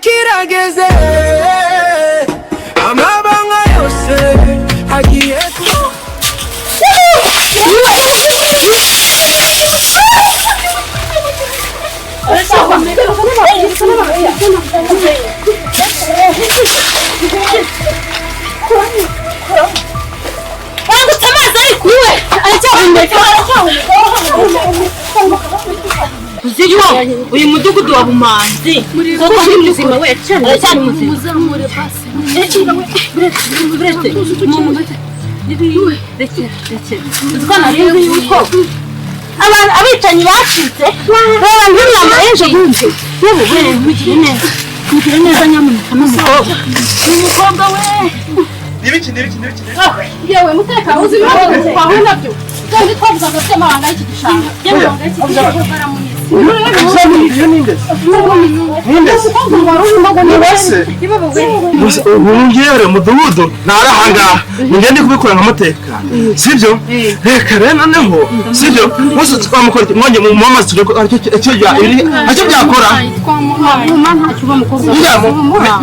kirageze amabanga yose agiye uyu mudugudu wa Bumanzi koko ni muzima we cyane muzima muzamure basi uzwana rero yuko abantu abicanyi bacitse reba nk'inama ejo bundi yewe we mugire neza nyamuneka n'umukobwa we Nibiki yewe mutekano uzi kwawe nabyo kandi twavuga ngo amabanga y'iki gishanga yewe Ngere mudugudu narahangaha ngende kubikora nk'umutekano sibyo reka rero noneho sibyo bose twamukora mwonye mu mama tureko icyo byakora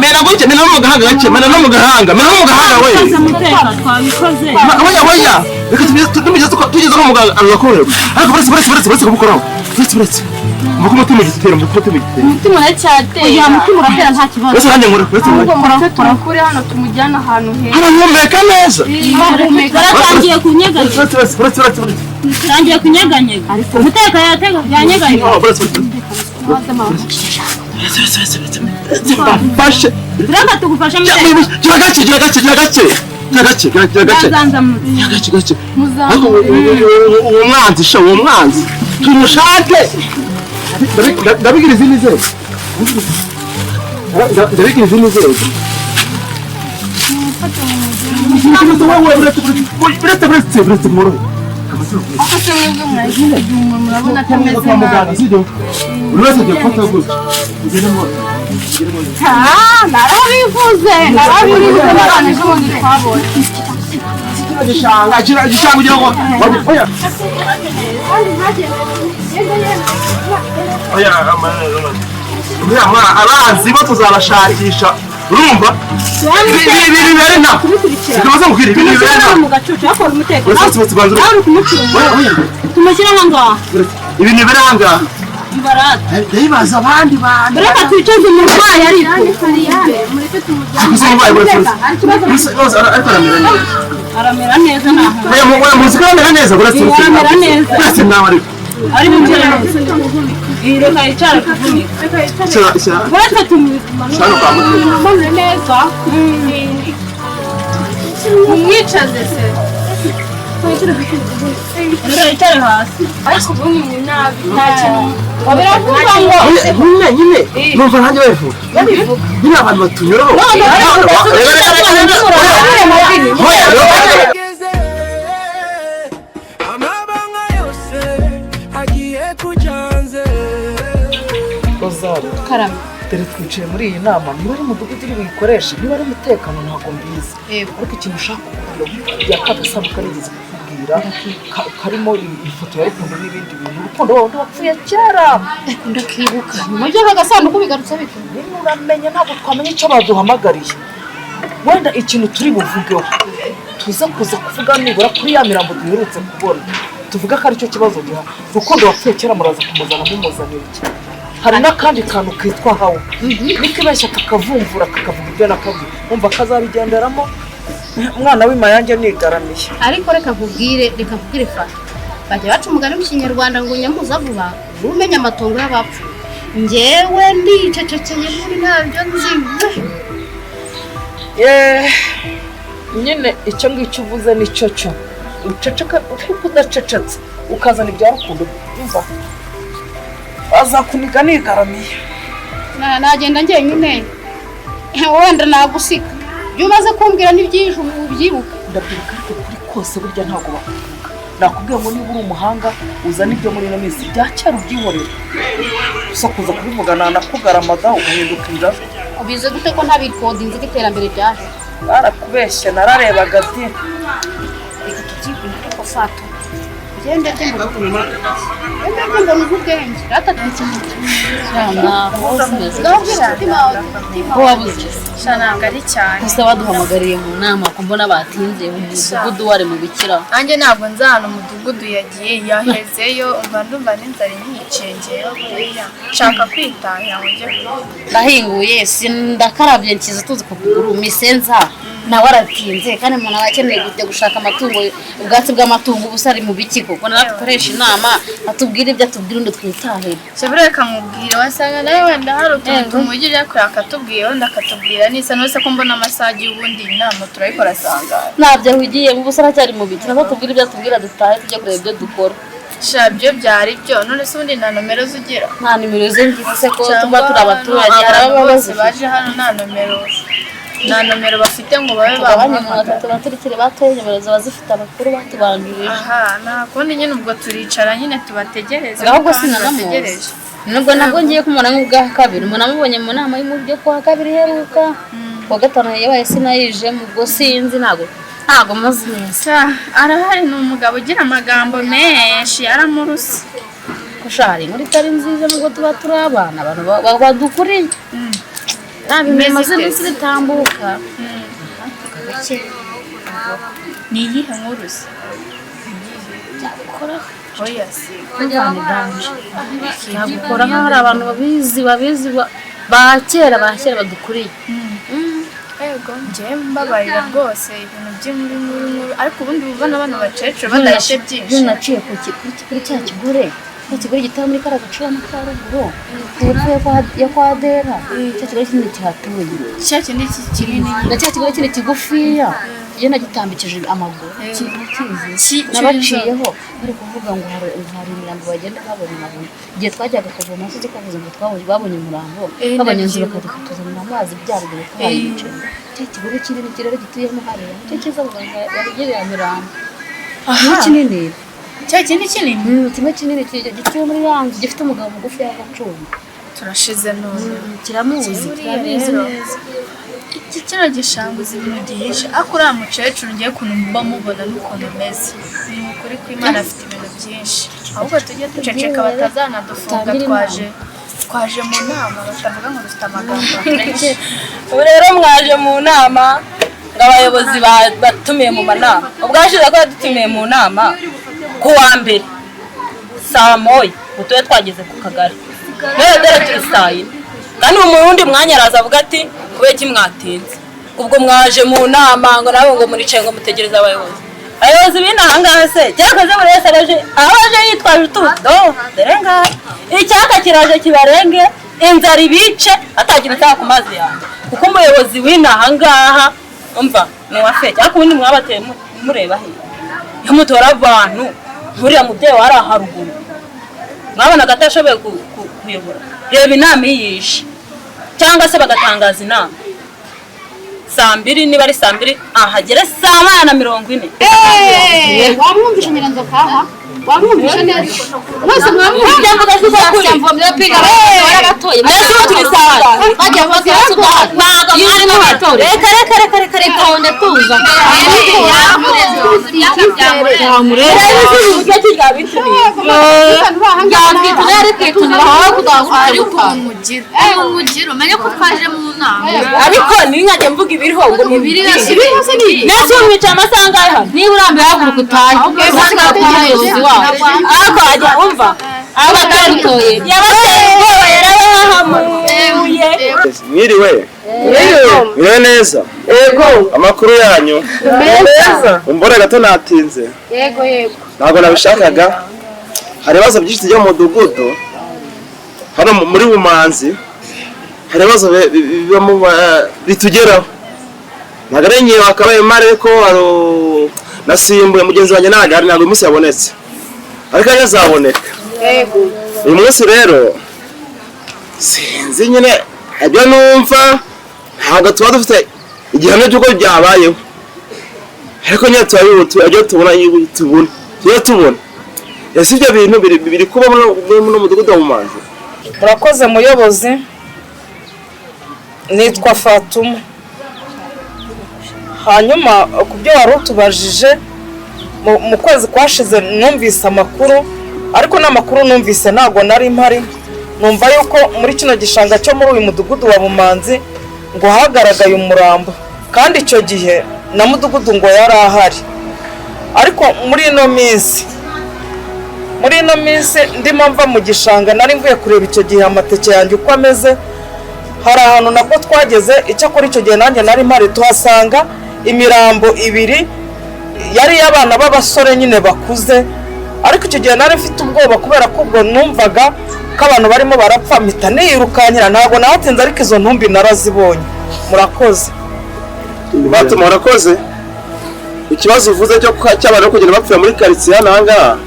mena gutya mena no mugahanga gake mena no mugahanga we oya reka tugeze ko muganga arakorera ariko buretse kubukoraho buretse mutima gitera umutima uracyateye oya mutima uratera nta kibazo buretse nanjye nkora murakora kuri hano tumujyana ahantu heza arahumeka neza baratangiye kunyeganya buretse tangiye kunyeganyega umutekano yanyeganya fashe reka tugufashe gake uwo mwanzi tumushake ndabigira izindi nzego buretse mworohe murabona atameze nabi uretse agiye gufata gutya narabivuze n'abantu ejo bundi twabonye igishanga ugira ngo oya abazi bo tuzabashakisha urumva bibere nta tumaze mubwira ibintu bibere nta mu gacucu yakora umutekano oya tumushyira ngaha ibintu bibere ngaha ibarata ndayibaza abandi bantu reka twicaze umurwayi ariko aramera neza naho muzika aramera neza buretse nawe ariko ari mu nzira reka yicara kuvunika buretse tumumanure neza mumwicaze se reka yicare hasi ariko ubundi ni nabi nta kintu biravuga ngo nyine numva nanjye babivuga nyine abantu batunyuraho amabanga yose agiye kujanze Ozari karame dore twicaye muri iyi nama niba ari umudugudu uri buyikoreshe niba ari umutekano ntabwo mbizi ariko ikintu ushaka kugura yakagasabu karigeze kukubwira karimo ifoto ya Rukundo n'ibindi bintu Rukundo wundi wapfuye kera ndakibuka nyuma y'aka gasanduku bigarutse bite uramenye ntabwo twamenye icyo baduhamagariye wenda ikintu turi buvugeho tuza kuza kuvuga nibura kuri ya mirambo duherutse kubona tuvuga ko aricyo kibazo giha Rukundo wapfuye kera muraza kumuzana mumuzanira iki hari n'akandi kantu kitwa hawo nikibeshya kakavumvura kakavuga ibyo nakabwi umva kazabigenderamo umwana w'imayange nigaramiye ariko reka nkubwire fa bajya baca umugani mu kinyarwanda ngo nyamuza vuba umenya amatongo y'abapfu njyewe ndicecekeye muri ntabyo nzi nyine icyo ngicyo uvuze nicyo cyo uceceka kuko udacecetse ukazana ibya Rukundo umva azakuniga nigaramiye nagenda njyenyine wenda nagusika ibyo umaze kumbwira n'ibyinshi ubyibuka ndabyibuka ariko kuri kose burya ntabwo bakuvuga nakubwiye ngo niba uri umuhanga uzana ibyo muri ino minsi bya cyaro ubyihorera gusa kuza kubivugana nakugaramaga ugahinduka injara ubize gute ko ntabikodi nzi ko iterambere ryaje barakubeshya nararebaga ati reka tubyibwire ko fato genda cyangwa kumenya enda cyangwa n'ubwenge atatse cyane ko wabuze shana ngari cyane gusa baduhamagariye mu nama ko mbona batinze mu mudugudu wari mu bikira nanjye ntabwo nzana umudugudu yagiye yahezeyo ndumva n'inzara nyicengeye buriya nshaka kwitahira ngo njye ndahinguye sindakarabye nkiza tuzi kuguru misenza nawe aratinze kandi umuntu aba akeneye kujya gushaka amatungo ubwatsi bw'amatungo ubusari mu biki kuko natwe inama atubwira ibyo atubwira undi twitahira sebure reka nkubwire wasanga nawe wenda hari utuntu tumugirira kure akatubwira undi akatubwira nisa nose ko mbona amasaha y'ubundi inama turayikora sangara ntabyo ahugiye mu busara cyari mu biki nazo tubwira ibyo atubwira dutahe tujya kureba ibyo dukora shabyo byari byo none se ubundi nta nomero zugira nta nimero ze ngise ko tuba turi abaturage haraba bose baje hano nta nomero bafite ngo babe bahamagara baturikire batoye nimero ziba zifite abakuru batubanjirije nta kundi nyine ubwo turicara nyine tubategereze ahubwo sinanamutegereje nabwo ngiye kumubona nk'ubwa kabiri umuntu amubonye mu nama y'umuryo kwa kabiri heruka wa gatanu yabaye sinayije mu bwo sinzi ntago maze neza arahari ni umugabo ugira amagambo menshi aramurusa kushari muri tari nziza nubwo tuba turi abana abantu badukuriye bimaze iminsi bitambuka ni iyihe nkurusi oya si nagukora nk'aho hari abantu babizi ba kera badukuriye yego njyewe mbabarira rwose ibintu by'inkuru ariko ubundi ubona bano bakecuru badashe byinshi naciye kuri cya kigore ikigore gitaba muri kara gacurama ka ruguru hepfo ya kwa dera cya kigore kinini kihatuye cya kindi kinini na cya kigore kinini kigufiya kigenda gitambikije amaguru kizi nabaciyeho bari kuvuga ngo hari imirambo bagenda babona nabo igihe twajyaga kuvoma se kavuze ngo babonye umurambo babonye inzu bakadukutuzanira amazi byaruguru kayice cya kigore kinini kirere gituyemo hariya cyo kiza buganga yabigerera mirambo kinini cya kindi kinini kimwe kinini gituye muri yanzu gifite umugabo mugufi y'agacumbi turashize none kiramuzi turabizi neza iki kino gishanguza ibintu gihishe ariko uriya mukecuru ngiye kuntu mba mubona n'ukuntu ameze ni ukuri ko Imana afite ibintu byinshi ahubwo tujye duceceka batazanadufunga twaje mu nama batavuga ngo dufite amagambo menshi ubu rero mwaje mu nama ngo abayobozi batumiye mu manama ubwashize ko yadutumiye mu nama ku wa mbere saa moya tube twageze ku kagari rero dore turi saa yine kandi umurundi mwanya araza avuga ati kubera iki mwatinze ubwo mwaje mu nama ngo nawe ngo muricaye ngo mutegereze abayobozi b'inahangaha se cyakaze buri wese abaje yitwaje utudo dore ngaha icyaka kiraje kibarenge inzara ibice atagira utaha ku mazi yanjye kuko umuyobozi w'inahangaha umva ni uwa feke ariko ubundi mwabateye mureba he iyo mutora abantu buriya mubyeyi wari aharuguru mwabonaga atashoboye kuyobora reba inama iyishe cyangwa se bagatangaza inama saa 2 niba ari saa 2 ahagere saa 1:40 wamwumvisha nyiranzoka aha wamwumvisha neza mwese mwamwumvisha mvuga z'ukuri mvomye piga baragatoye neza turisanga bajya bagira tudahari baga mwari muhatore reka wonde tuza ariko ninkajya mvuga ibiriho ngo mubiri neza umwica amasangahe hano niba urambiwe haguruka utahe umuyobozi wawe ariko ajya umva abatantoye yabateye ubwoba yarabahamuye mwiriwe neza yego amakuru yanyu neza umbore gato natinze yego ntabwo nabishakaga hari ibibazo byinshi tujya mu mudugudu hano muri Bumanzi hari ibibazo bitugeraho ntabwo ari ngewe wakabaye mare ko nasimbuye mugenzi wanjye ntabwo uyu munsi yabonetse ariko azaboneka uyu munsi rero sinzi nyine ibyo numva ntabwo tuba dufite igihamya cy'uko byabayeho ariko nyine tubona ese ibyo bintu biri kuba muri mudugudu wa Bumanzi. murakoze muyobozi nitwa Fatuma hanyuma ku byo wari utubajije mu kwezi kwashize numvise amakuru, ariko n'amakuru numvise ntago nari mpari, numva yuko muri kino gishanga cyo muri uyu mudugudu wa Bumanzi ngo hagaragaye umurambo, kandi icyo gihe na mudugudu ngo yari ahari. Ariko muri ino minsi ndimo mva mu gishanga nari mvuye kureba icyo gihe amateke yanjye uko ameze, hari ahantu nabwo twageze, icyakora icyo gihe nanjye nari mpari, tuhasanga imirambo ibiri yari y'abana b'abasore nyine bakuze. Ariko icyo gihe nari mfite ubwoba kubera ko ubwo numvaga ko abantu barimo barapfa, mpita niyirukankira, ntabwo nahatinze, ariko izo ntumbi narazibonye. Murakoze. Batuma murakoze. Ikibazo uvuze cyo cy'abantu kugenda bapfira muri quartier hano ahangaha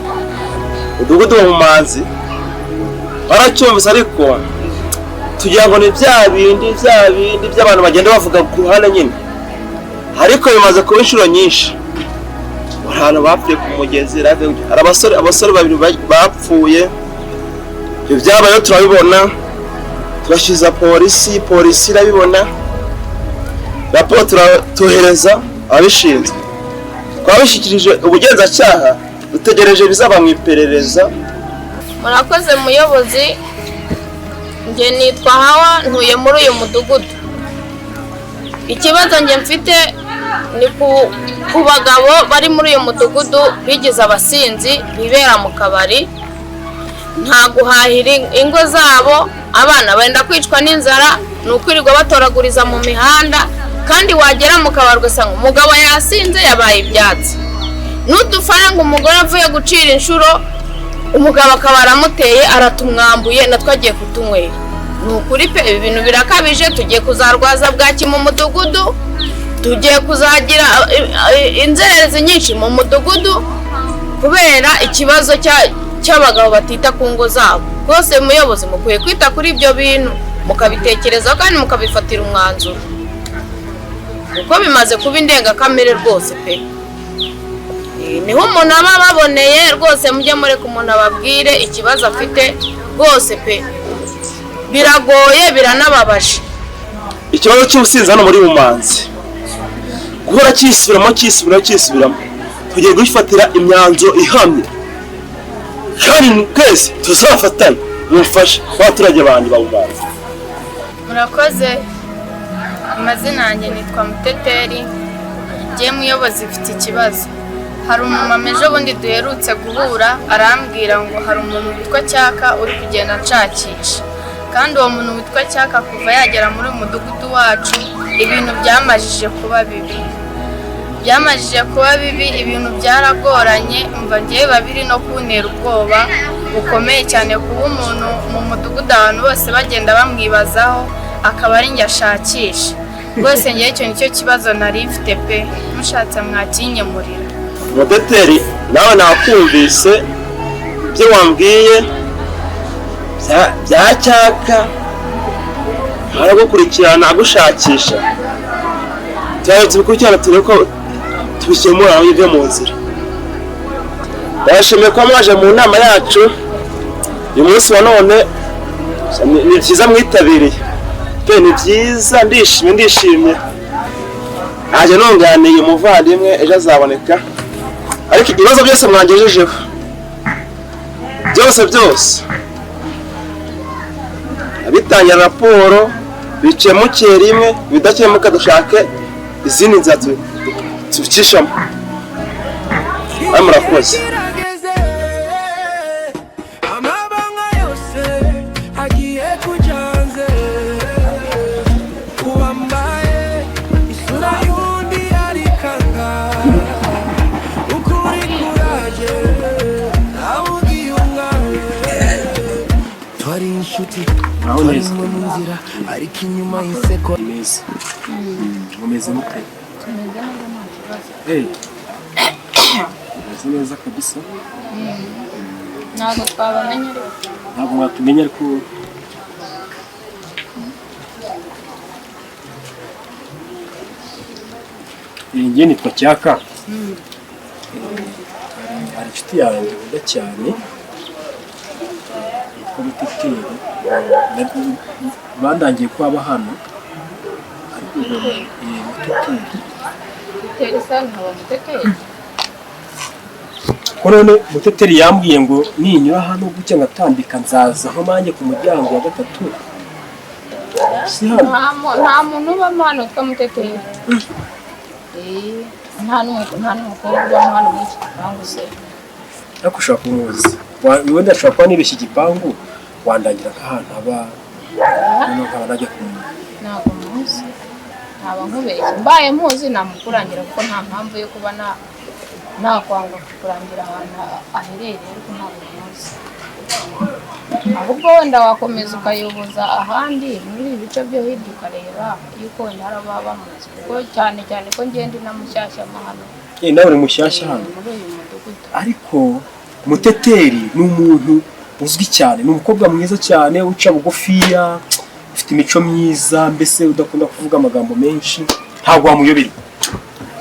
umudugudu wa Bumanzi baracyumvise, ariko tugira ngo ni bya bindi by'abantu bagenda bavuga ku ruhande nyine, ariko bimaze kuba inshuro nyinshi. Abantu bapfuye ku mugezi, hari abasore babiri bapfuye. Ibyo byabaye turabibona, turashiza polisi irabibona, raporo turatohereza ababishinzwe, twabishyikirije ubugenzacyaha, dutegereje bizaba mu iperereza. Murakoze muyobozi, njye nitwa Hawa, ntuye muri uyu mudugudu. Ikibazo njye mfite ni ku bagabo bari muri uyu mudugudu bigize abasinzi, bibera mu kabari, nta guhahira ingo zabo, abana benda kwicwa n'inzara, ni ukwirirwa batoraguriza mu mihanda, kandi wagera mu kabari ugasanga umugabo yasinze yabaye ibyatsi. N'udufaranga umugore avuye gucira inshuro, umugabo akaba aramuteye aratumwambuye, natwe agiye kutunywera. Ni ukuri pe, ibi bintu birakabije, tugiye kuzarwaza bwaki mu mudugudu, tugiye kuzagira inzererezi nyinshi mu mudugudu kubera ikibazo cy'abagabo batita ku ngo zabo. Rwose muyobozi mukwiye kwita kuri ibyo bintu, mukabitekerezaho kandi mukabifatira umwanzuro, kuko bimaze kuba indengakamere rwose pe. Niho umuntu aba ababoneye, rwose mujye mureka umuntu ababwire ikibazo afite rwose pe, biragoye biranababaje. Ikibazo cy'ubusinzi hano muri Bumanzi guhora cyisubiramo, tugiye gufatira imyanzuro ihamye, kandi twese tuzafatanya mufashe abaturage bandi ba Bumanzi. Murakoze. Amazina yanjye nitwa Muteteri, ngiye muyobozi mfite ikibazo. Hari umumama ejo bundi duherutse guhura, arambwira ngo hari umuntu witwa Cyaka uri kugenda nshakisha, kandi uwo muntu witwa Cyaka kuva yagera muri umudugudu wacu ibintu byamajije kuba bibi, ibintu byaragoranye, umva ngiye babiri no kuntera ubwoba bukomeye cyane, kuba umuntu mu mudugudu abantu bose bagenda bamwibazaho, akaba ari njye ashakisha. Rwose ngiye icyo nicyo kibazo nari mfite pe, mushatse mwakinyemurira. Muteteri, nawe nakumvise ibyo wambwiye bya Cyaka, aragukurikirana agushakisha, tubikurikirana turebe ko tubikemura aho ibyo mu nzira. Ndashimiye ko mwaje mu nama yacu uyu munsi wa none, ni byiza mwitabiriye pe, ni byiza, ndishimye. Naje nunganiye umuvandimwe, ejo azaboneka, ariko ibibazo byose mwangejejeho byose abitangira raporo bikemukiye rimwe, bidakemuka dushake izindi nzira tubicishamo. Murakoze. Amabanga yose agiye kujanze, kuwambaye isura yundi arikanga, ukuri kuraje awugiye umwawe. Twari inshuti, twari mu nzira, ariko inyuma y'iseko Mumeze mute? Mumeze neza kabisa. Ntabwo twabamenye ariko. Ntabwo mwatumenye ariko njye nitwa Cyaka. Hari inshuti yanjye nkunda cyane yitwa Muteteri, bandangiye kwaba hano, ariko Muteteri Muteteri sana haba Muteteri. ko none Muteteri yambwiye ngo ninyura hano gutya ngatambika nzaza aho manjye ku muryango wa 3 si hano nta muntu ubamo hano witwa Muteteri. Nta n'umukobwa ubamo hano muri iki gipangu se. ariko ushaka kumuzi wenda ashobora kuba nibeshye igipangu wandangira nk'ahantu haba noneho nkaba najya kumenya. Ntabwo muzi, ntaba nkubeshye, mbaye muzi namukurangira kuko nta mpamvu yo kuba nakwanga kukurangira ahantu aherereye, ariko ntabwo muzi. Ahubwo wenda wakomeza ukayoboza ahandi muri ibi bice byo hirya ukareba yuko wenda hari ababa bamuzi, kuko cyane cyane ko ngenda na mushyashya hano. Nawe uri mushyashya hano ariko Muteteri ni umuntu uzwi cyane, ni umukobwa mwiza cyane uca bugufiya, ufite imico myiza, mbese udakunda kuvuga amagambo menshi, ntabwo wamuyobera.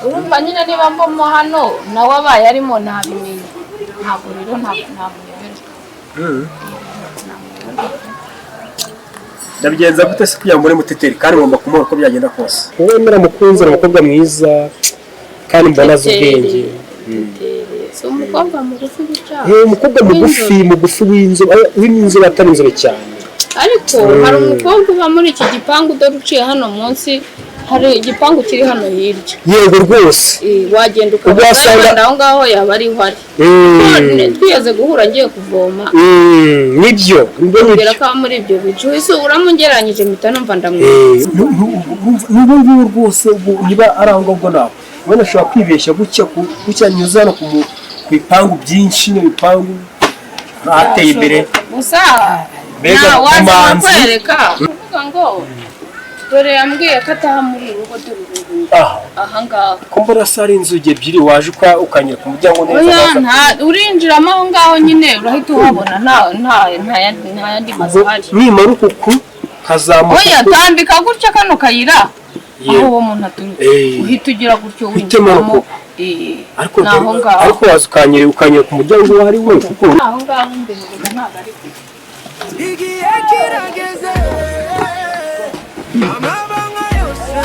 Urumva nyine niba mbomo hano nawe abaye arimo ntabimenye, ntabwo rero ntamuyoberwa. Ndabigenza gute se kugira ngo muri Muteteri kandi ngomba kumuha uko byagenda kose? Wowe muramukunze, umukobwa mwiza kandi mbona azi ubwenge. Si umukobwa mugufi guca. Umukobwa mugufi w'inzobe atari inzobe cyane. Ariko hari umukobwa uba muri iki gipangu dore uciye hano munsi, hari igipangu kiri hano hirya. Yego rwose. Wagenda ukabasanga aho ngaho yaba ari hari. Twiyeze guhura ngiye kuvoma. Nibyo. Mbera ko muri ibyo bicu ese uramungeranyije mpita numva ndamwiza. N'ubu rwose niba ari aho ngaho nawe. Ubona ashobora kwibeshya gucya nyuza no ku bipangu byinshi n'ibipangu ateye imbere. Gusa waza kwereka uvuga ngo dore yambwiye ko ataha muri urugo dore aha ngaho. Ko mbona sari inzugi ebyiri waje ukanyira ku muryango neza. Oya urinjiramo aho ngaho nyine urahita uhabona nta yandi mazu ahari. Nimara uku kazamuka. Oya tambika gutya kano kayira aho uwo muntu aturuka uhita ugira gutyo winjiramo. Ariko waza ukanyira ku muryango wari we kuko aho ngaho imbere ntabwo ari igihe kirageze amabanga yose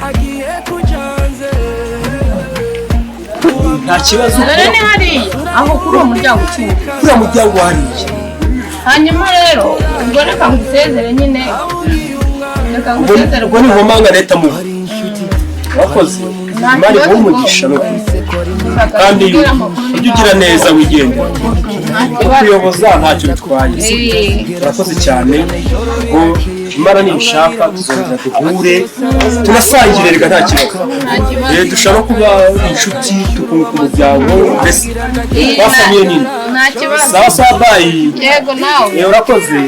agiye kujanze. nta kibazo. dore ni hariya aho kuri uwo muryango ukiri kuri uwo muryango hariya. hanyuma rero ubwo reka ngusezere nyine, reka ngusezere ubwo ni nkomanga leta mu wakoze imana iguha umugisha kandi ujye ugira neza wigende kuyoboza ntacyo bitwaye. urakoze cyane ngo imana nibishaka tuzongera duhure tunasangire reka nta kibazo. dushobora kuba inshuti tukunguka umuryango mbese twafamiye nini. sawa sawa bayi. yego nawe urakoze.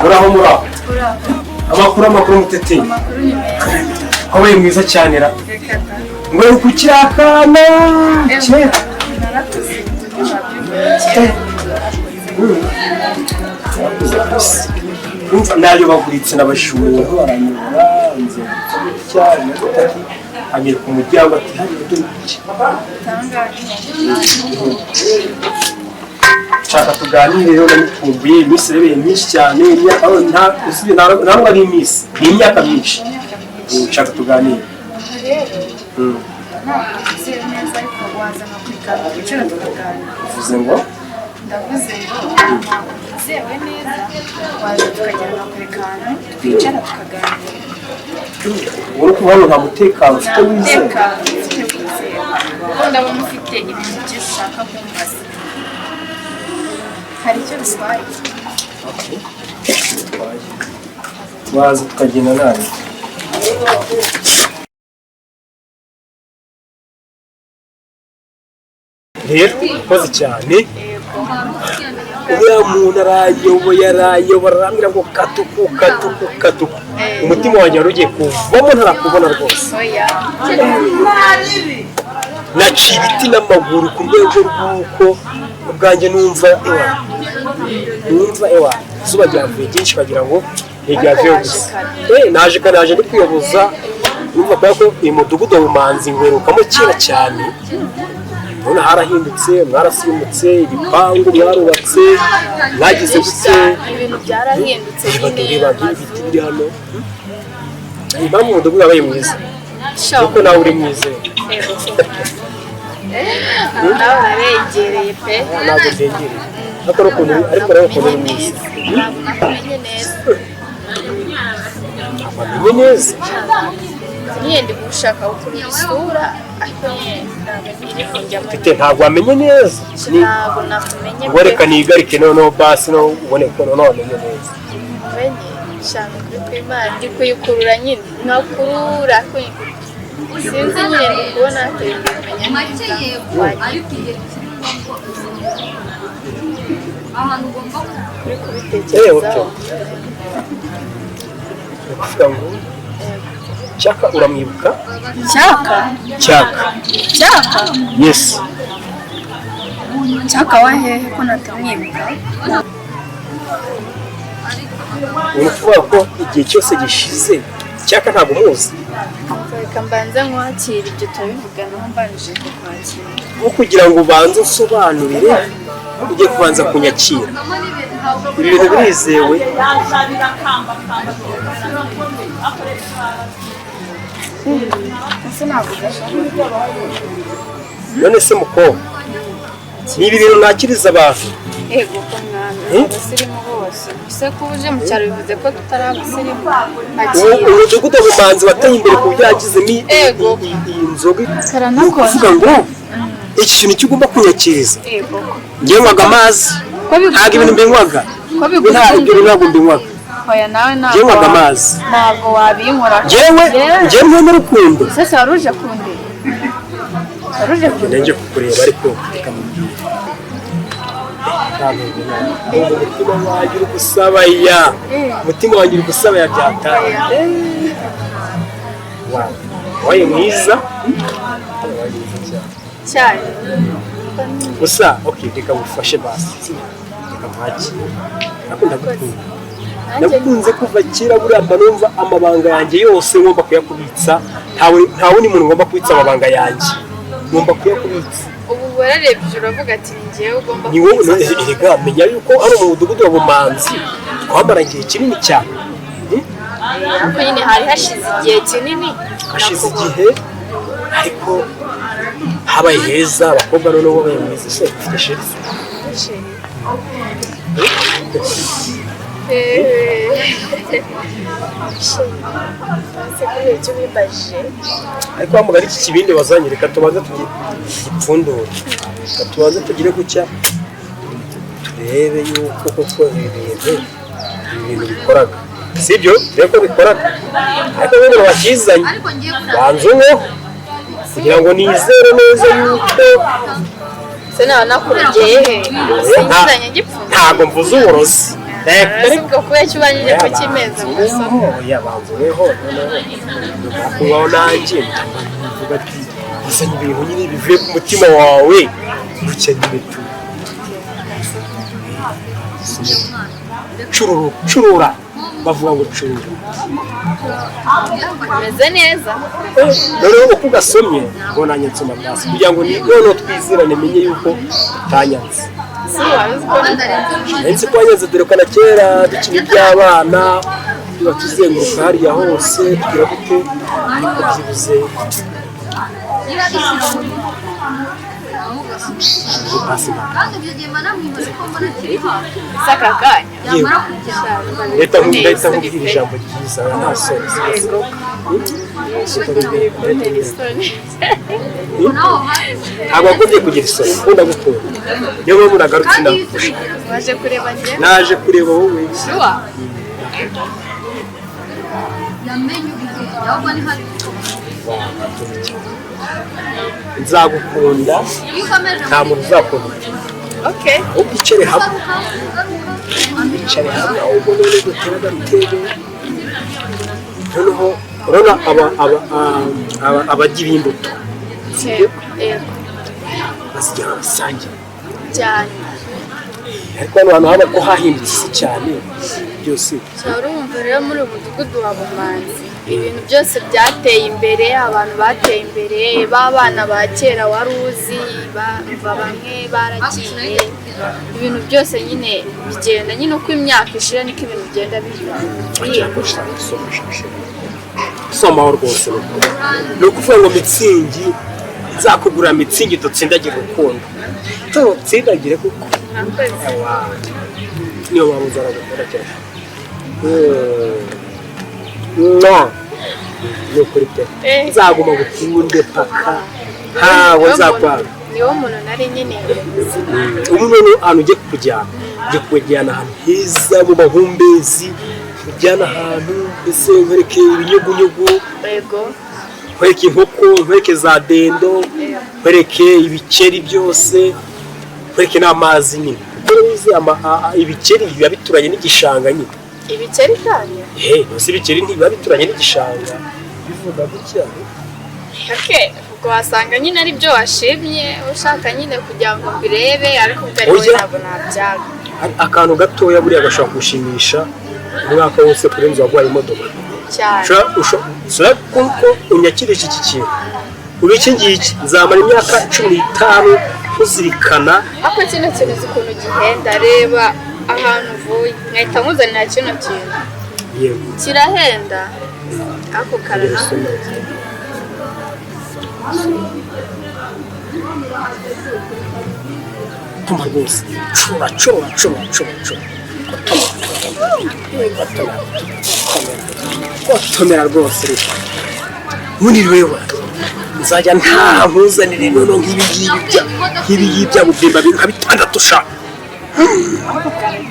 muraho amakuru Muteteri wabaye mwiza cyane ra ngo kukirakana nayo baguritse n'abashuri baranyura nze cyane agera ku muryango ati hari uduki nshaka tuganire rero n'ukumbuye iminsi rebeye myinshi cyane ntabwo ari iminsi ni imyaka myinshi. nshaka tuganire uvuze ngo ndavuze ngo ntabwo nizewe neza waza tukajyana kure kantu twicara tukaganira. wowe kubona nta mutekano ufite wizeye? kuko ndabona ufite ibintu byinshi ushaka kumbaza. hari icyo bitwaye? waza tukagenda nawe. rero ukoze cyane. uriya muntu arayobora arambwira ngo katuku umutima wanjye wari ugiye kuvamo ntarakubona rwose. naciye ibiti n'amaguru ku rwego rw'uko ubwanjye numva izuba ryavuye ryinshi ukagira ngo ntiryavuye gusa. naje ndi kwiyoboza numva kubera ko uyu mudugudu wa Bumanzi ngwerukamo kera cyane none harahindutse mwarasimbutse ibipangu mwarubatse mwagize gute ibintu byarahindutse reba nk'ibiti biri hano impamvu umudugudu wabaye mwiza kuko nawe uri mwiza nawe uraregereye pe ntabwo ndengereye ariko rero ukuntu uri mwiza nakumenye neza wamenye neza nyine ndi gushaka gukubira isura ariko nyine ntabwo nkiri kujya mu ntabwo wamenye neza ntabwo nakumenye ngo reka nigarike noneho basi no ubone ko noneho wamenye neza menye shaka kuri kw'Imana ndi kuyikurura nyine nkakurura sinzi nyine ndi kubona hateye kumenya uri kubitekerezaho kuvuga ngo Cyaka uramwibuka Cyaka yes Cyaka wahehe ko natamwibuka uvuga ko igihe cyose gishize Cyaka ntabwo umuzi reka mbanze nkwakira ibyo turabivuganaho mbanjije kukwakira nko kugira ngo ubanze usobanurire ugiye kubanza kunyakira ibintu birizewe none se mukobwa ni ibi bintu nakiriza abantu ego ko mwana abasirimu bose ese ko uje mu cyaro bivuze ko tutari abasirimu umudugudu w'ubumanzi wateye imbere ku buryo yagizemo iyi nzoga ni ukuvuga ngo iki kintu kigomba kunyakiriza njyewe nywaga amazi ntabwo ibintu mbinywaga ibyo ntabwo mbinywaga oya nawe njyewe nywaga amazi ntabwo wabinkora njyewe n'urukundo sasa waruje kundeba waruje kundeba njye kukureba ariko reka mubwire umutima wanjye uri gusabaya umutima wanjye uri gusabaya byataye wabaye mwiza cyane gusa reka ngufashe basi reka mpakire nakunda gukunda nakunze kuva kera buriya mba numva amabanga yanjye yose ngomba kuyakubitsa nta wundi muntu ngomba kubitsa amabanga yanjye ngomba kuyakubitsa ubu wararebye uravuga ati njyewe ugomba ni wowe erega menya yuko ari mu mudugudu wa Bumanzi twamara igihe kinini cyane ariko nyine hari hashize igihe kinini hashize igihe ariko habaye heza abakobwa noneho babaye mwiza se ufite sherifu ariko wamuga ari iki kibindi wazanye reka tubanze tugipfundure reka tubanze tugire gutya turebe yuko koko ibintu bikoraga sibyo rero ko bikoraga ariko n'umuntu wakizanye banze umweho kugira ngo nizere neza yuko se nawe nakurengeye he sinzanye gipfundo ntabwo mvuze uburozi ariko kubera icyo ubanyije ko kimeza gusa yabanzuweho nakubaho nanjye mvuga ati uzanye ibintu nyine bivuye ku mutima wawe gutya nyine curura bavuga ngo curura umeze neza noneho uko ugasomye ngo nanjye nsoma basi kugira ngo noneho twizirane menye yuko utanyanze nzi ko wanyanze dore ko na kera dukina iby'abana tuba tuzenguruka hariya hose tugira gute ariko byibuze saka kanya leta nkubwira ijambo ryiza nta soni ntabwo wagombye kugira isoni ukunda gukunda niyo mpamvu nagarutse nagufasha waje kureba njye naje kureba wowe nzagukunda nta muntu uzakunda ahubwo icare hamwe ahubwo none dutera agatebe noneho urabona abagira imbuto bazijyana basangira cyane ariko hano hantu haba ko hahindutse isi cyane byose urumva rero muri uyu mudugudu wa Bumanzi ibintu byose byateye imbere, abantu bateye imbere, b'abana ba kera wari uzi, bamwe baragiye, ibintu byose nyine bigenda nyine uko imyaka ishira niko ibintu bigenda bihinduka. somaho rwose ni ukuvuga ngo mitsingi nzakugurira mitsingi dutsindagire urukundo tutsindagire kuko niyo mpamvu nzaragukora cyane ni ukuri pe nzaguma gukunde paka ntawe nzakwanga niwo muntu nari nyine ubu none ahantu ugiye kukujyana ugiye kukujyana ahantu heza mu mahumbezi ujyana ahantu ese nkwereke ibinyugunyugu nkwereke inkoko nkwereke za dendo nkwereke ibikeri byose nkwereke n'amazi nyine ibikeri biba bituranye n'igishanga nyine ibikeri cyane ese ibikeri ntibiba bituranye n'igishanga bivuga gutya ubwo wasanga nyine ari byo washimye ushaka nyine kugira ngo mbirebe ariko utari wowe ntabwo nabyaga akantu gatoya buriya gashobora gushimisha umwaka wose kurenza waguhaye imodoka cyane ushobora kuko unyakirisha iki kintu ubu iki ngiki nzamara imyaka 15 uzirikana ako kino kintu uzi ukuntu gihenda reba ahantu uvuye nkahita nkuzanira kino kintu kirahenda ako karana tuma rwose gotomera rwose ubundi rero nzajya ntahuzanire nono nk'ibi bya bubimba nka 6 ushaka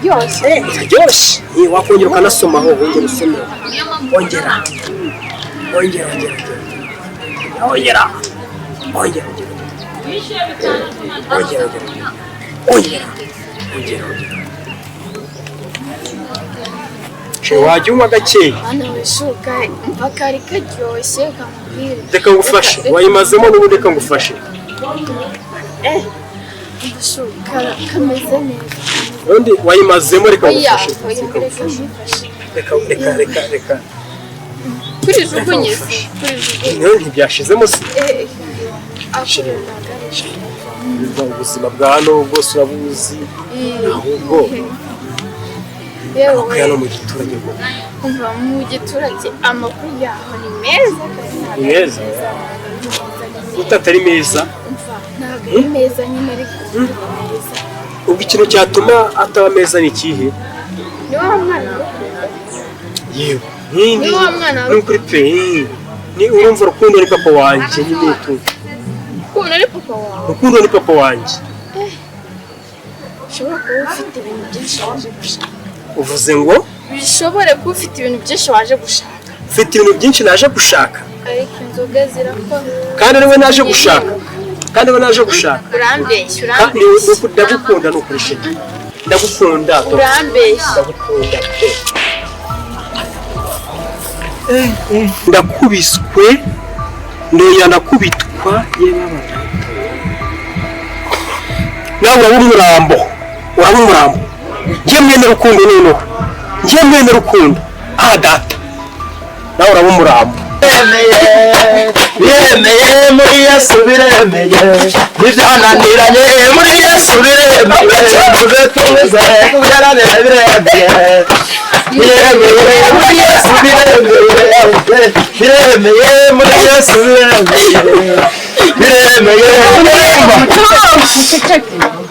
biraryoshye wakongera ukanasomaho wongera usome ongera wajya unywa gakeya hano wishuka umva kari karyoshye kamubwire reka ngufashe wayimazemo n'ubundi reka ngufashe ndashuka kameze neza ubundi wayimazemo reka ngufashe reka kuri jugunye ntibyashizemo se ubuzima bwa hano bwose urabuzi ahubwo amakuru hano mu giturage umva mu giturage amakuru yaho ni meza ni meza utatari meza ntabwo ari meza nyine ariko meza ubwo ikintu cyatuma ataba meza ni ikihe ni wa mwana yewe ni wa mwana n'ukuri pe ni urumva urukundo ni papa wanjye nyine tu urukundo ni papa wawe urukundo ni papa wanjye ushobora kuba ufite ibintu byinshi waje gushaka uvuze ngo bishobore kuba ufite ibintu byinshi waje gushaka ufite ibintu byinshi naje gushaka ariko inzoga zirakora kandi ariwe naje gushaka urambeshya ndagukunda ni ukuri shiti ndagukunda urambeshya ndakubiswe ndoya ndakubitwa nawe uraba umurambo njye mwene rukundo noneho data nawe uraba umurambo biremeye muri Yesu biremeye ntibyananiranye muri Yesu biremeye tuze tuze kubyaranira biremeye muri Yesu biremeye muri Yesu biremeye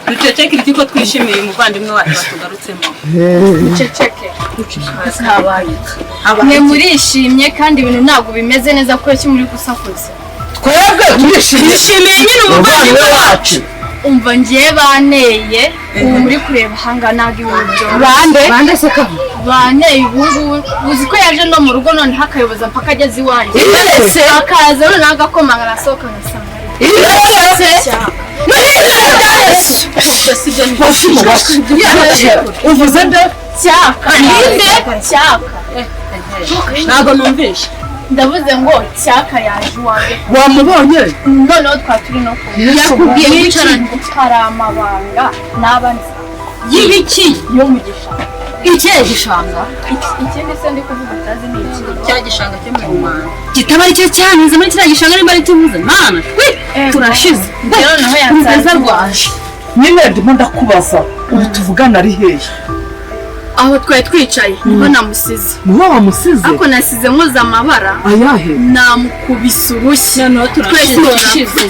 duceceke iki ko twishimiye umuvandimwe wacu batugarutsemo duceceke mwe murishimye kandi ibintu ntabwo bimeze neza kuko iki muri gusakuza twebwe twishimiye nyine umuvandimwe wacu umva ngiye baneye ubu muri kureba hanga ntabwo ibintu bande se ka baneye ubu uzi ko yaje no mu rugo none hakayoboza mpaka ageze iwanjye akaza none agakomanga arasohoka ngasanga uvuze nde cyaka ninde cyaka ntabwo numvishe ndavuze ngo cyaka yaje iwanjye wamubonye noneho twaturi no yakubwiye yicaranye hari amabanga n'abanzi y'ibiki yo mu gishanga ikihe gishanga ikindi se ndi kuvuga utazi ni iki cya gishanga cyo mu Rwanda kitaba aricyo cyanize muri kiriya gishanga nimba ari tuvuze mana turashize rero naho yansaza rwaje nyine ndimo ndakubaza ubu tuvugana ari hehe aho twari twicaye niho namusize niho wamusize ako nasize muza amabara ayahe namukubise urushyi noneho turashize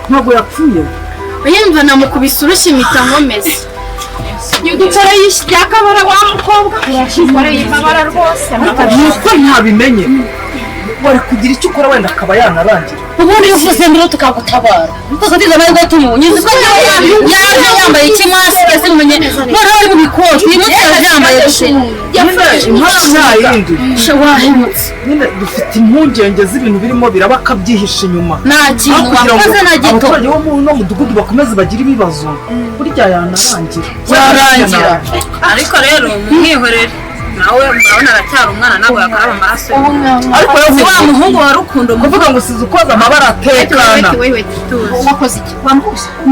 ntabwo yapfuye yumva namukubise urushyi mpita nkomeza yuducara yakabara wa mukobwa urashizwe y'amabara rwose nuko ntabimenye wari kugira icyo ukora wenda akaba yanarangira ubundi uvuze mbere tukagutabara tukatiza nawe gatumunye uzi ko yaje yambaye ikimasi kese umenye none ari mu bikoti niba yambaye impamvu ntayindi wahemutse nyine dufite impungenge z'ibintu birimo biraba akabyihisha inyuma nta kintu wakoze na gito abaturage bo mu mudugudu bakomeze bagire ibibazo burya yanarangira ariko rero mwihorere nawe murabona aracyari umwana ntabwo yakaraba amaraso ariko wa muhungu wa Rukundo kuvuga ngo usize ukoze amabara atekana wakoze iki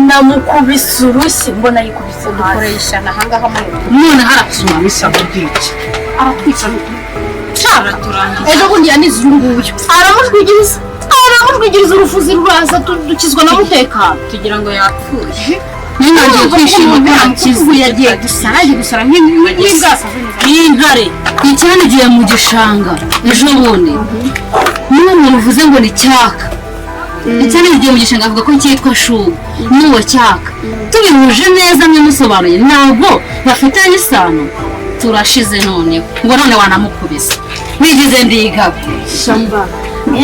namukubise urushyi mbona yikubise dukoreye ishyano ahangaha none harapfuma ishyano ry'iki arakwica ejo bundi yanize uyu nguyu aramujwigiriza urufuzi ruraza dukizwa n'umutekano tugira ngo yapfuye ninagiye kwishima ko yagiye gusara nk'intare icyanigiye mu gishanga ejo bundi n'umuntu uvuze ngo ni cyaka icyanigiye mu gishanga avuga ko cyitwa shubu n'uwo cyaka tubihuje neza mwamusobanuye ntabwo bafitanye isano turashize noneho ngo none wanamukubise nigize ndigaba shamba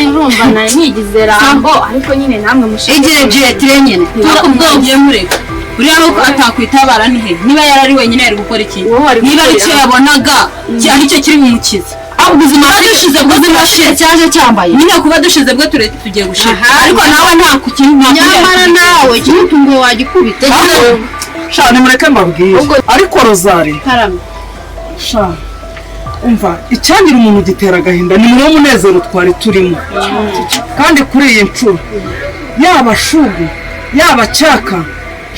urumva nari nigize rambo ariko nyine namwe igihe jiretire nyine ubwobye mureka uriya nuko atakwitabara ni he niba yarari wenyine yari gukora iki niba ari cyo yabonaga cyari cyo kiri mu mukiza aho ubuzima dushize buzima cyaje cyambaye nyine kuba dushize bwo tugiye gushira ariko nawe nta kukintu nyamara nawe kimutungo wagikubita sha nimureke mbabwire ariko Rozari karame sha umva icyangira umuntu gitera agahinda ni muri umunezero twari turimo kandi kuri iyi nshuro yaba shugu yaba cyaka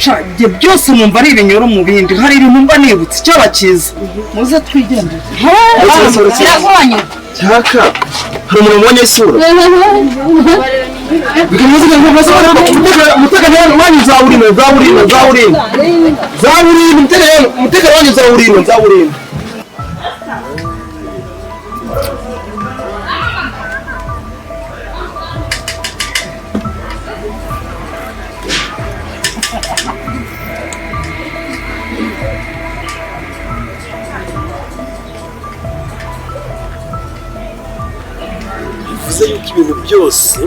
shage byose numva ari ibinyoro mu bindi hari ibintu mba nibutse icyo bakiza muze twigendere kiragwanya cyaka hari umuntu ubonye isura umutekano wanyu nzawurinda umutekano wanyu nzawurinda bivuze yuko ibintu byose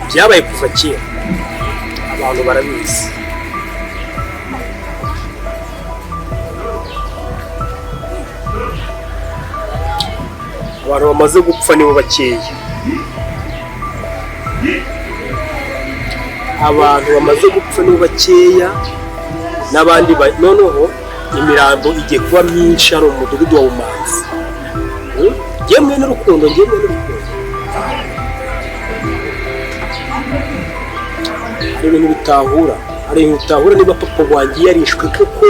byabaye kuva kera abantu barabizi abantu bamaze gupfa nibo bakeya n'abandi noneho imirambo igiye kuba myinshi hano mu mudugudu wa Bumanzi Jemwe n'urukundo hari ibintu bitahura niba papa wanjye yarishwe kuko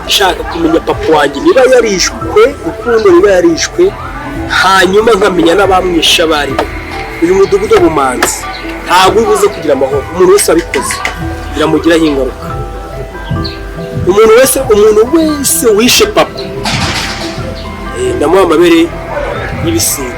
nshaka kumenya papa wanjye niba yarishwe Rukundo niba yarishwe hanyuma nkamenya n'abamwisha bari uyu mudugudu wa Bumanzi ntabwo ubuze kugira amahoro umuntu wese abikoze biramugiraho ingaruka umuntu wese wishe papa ndamuha amabere y'ibisiga